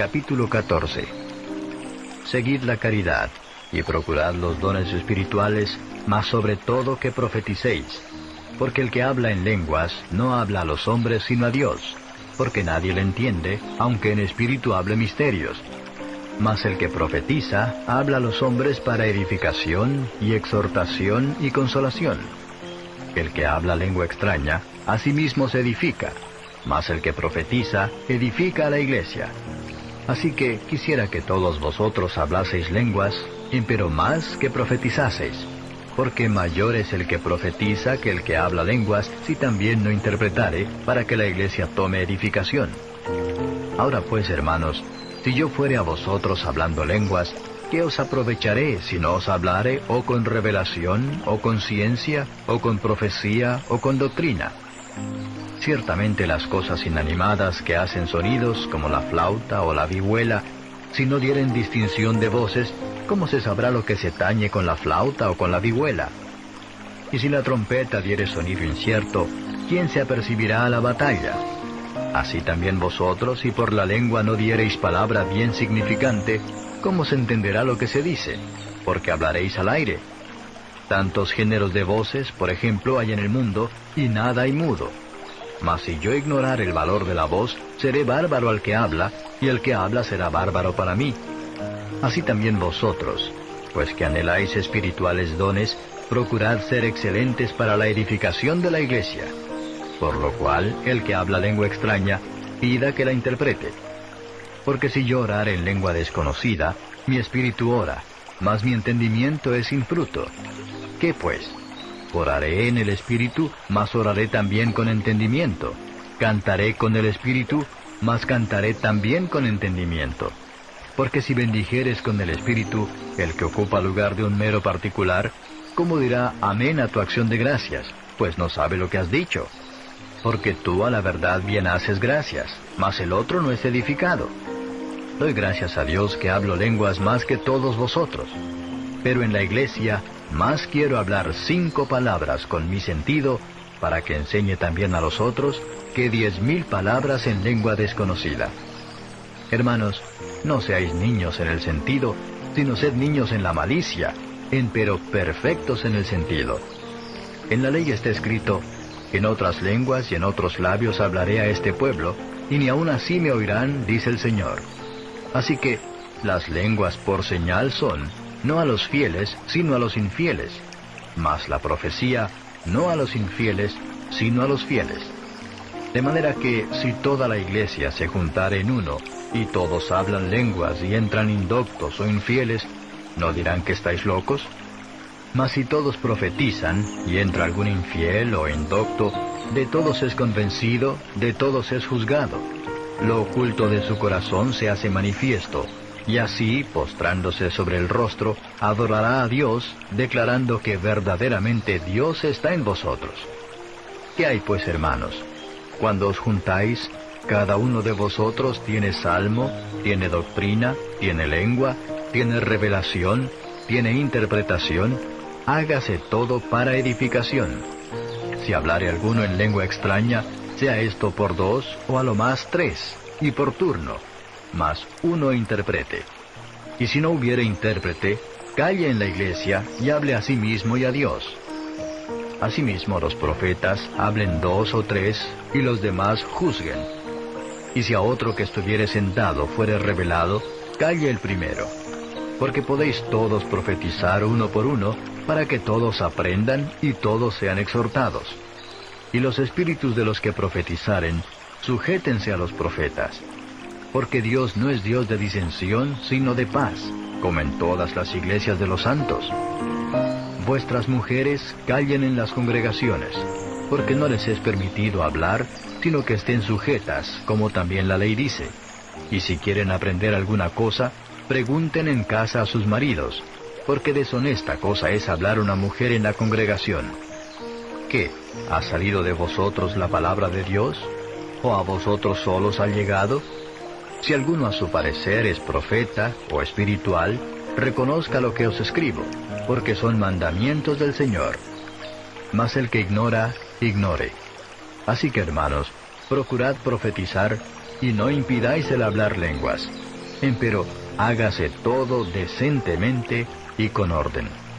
capítulo 14. Seguid la caridad, y procurad los dones espirituales, mas sobre todo que profeticéis. Porque el que habla en lenguas, no habla a los hombres sino a Dios, porque nadie le entiende, aunque en espíritu hable misterios. Mas el que profetiza, habla a los hombres para edificación, y exhortación, y consolación. El que habla lengua extraña, a sí mismo se edifica, mas el que profetiza, edifica a la iglesia. Así que quisiera que todos vosotros hablaseis lenguas, empero más que profetizaseis, porque mayor es el que profetiza que el que habla lenguas, si también no interpretare, para que la iglesia tome edificación. Ahora pues, hermanos, si yo fuere a vosotros hablando lenguas, ¿qué os aprovecharé si no os hablare o con revelación, o con ciencia, o con profecía, o con doctrina? Ciertamente las cosas inanimadas que hacen sonidos, como la flauta o la vihuela, si no dieren distinción de voces, ¿cómo se sabrá lo que se tañe con la flauta o con la vihuela? Y si la trompeta diere sonido incierto, ¿quién se apercibirá a la batalla? Así también vosotros, si por la lengua no diereis palabra bien significante, ¿cómo se entenderá lo que se dice? Porque hablaréis al aire. Tantos géneros de voces, por ejemplo, hay en el mundo, y nada hay mudo. Mas si yo ignorar el valor de la voz, seré bárbaro al que habla, y el que habla será bárbaro para mí. Así también vosotros, pues que anheláis espirituales dones, procurad ser excelentes para la edificación de la iglesia. Por lo cual, el que habla lengua extraña, pida que la interprete. Porque si yo orare en lengua desconocida, mi espíritu ora, mas mi entendimiento es sin fruto. ¿Qué pues? Oraré en el espíritu, mas oraré también con entendimiento. Cantaré con el espíritu, mas cantaré también con entendimiento. Porque si bendijeres con el espíritu, el que ocupa lugar de un mero particular, ¿cómo dirá amén a tu acción de gracias? Pues no sabe lo que has dicho. Porque tú a la verdad bien haces gracias, mas el otro no es edificado. Doy gracias a Dios que hablo lenguas más que todos vosotros. Pero en la iglesia, más quiero hablar 5 palabras con mi sentido, para que enseñe también a los otros, que 10,000 palabras en lengua desconocida. Hermanos, no seáis niños en el sentido, sino sed niños en la malicia, empero perfectos en el sentido. En la ley está escrito, en otras lenguas y en otros labios hablaré a este pueblo, y ni aun así me oirán, dice el Señor. Así que, las lenguas por señal son, no a los fieles, sino a los infieles, mas la profecía, no a los infieles, sino a los fieles. De manera que, si toda la iglesia se juntare en uno, y todos hablan lenguas y entran indoctos o infieles, ¿no dirán que estáis locos? Mas si todos profetizan, y entra algún infiel o indocto, de todos es convencido, de todos es juzgado. Lo oculto de su corazón se hace manifiesto, y así, postrándose sobre el rostro, adorará a Dios, declarando que verdaderamente Dios está en vosotros. ¿Qué hay pues, hermanos? Cuando os juntáis, cada uno de vosotros tiene salmo, tiene doctrina, tiene lengua, tiene revelación, tiene interpretación, hágase todo para edificación. Si hablare alguno en lengua extraña, sea esto por 2 o a lo más 3, y por turno, mas uno interprete. Y si no hubiere intérprete, calle en la iglesia y hable a sí mismo y a Dios. Asimismo los profetas hablen 2 o 3, y los demás juzguen. Y si a otro que estuviere sentado fuere revelado, calle el primero. Porque podéis todos profetizar uno por uno, para que todos aprendan y todos sean exhortados. Y los espíritus de los que profetizaren, sujétense a los profetas. Porque Dios no es Dios de disensión, sino de paz, como en todas las iglesias de los santos. Vuestras mujeres callen en las congregaciones, porque no les es permitido hablar, sino que estén sujetas, como también la ley dice. Y si quieren aprender alguna cosa, pregunten en casa a sus maridos, porque deshonesta cosa es hablar una mujer en la congregación. ¿Qué? ¿Ha salido de vosotros la palabra de Dios? ¿O a vosotros solos ha llegado? Si alguno a su parecer es profeta o espiritual, reconozca lo que os escribo, porque son mandamientos del Señor. Mas el que ignora, ignore. Así que, hermanos, procurad profetizar, y no impidáis el hablar lenguas, Empero hágase todo decentemente y con orden.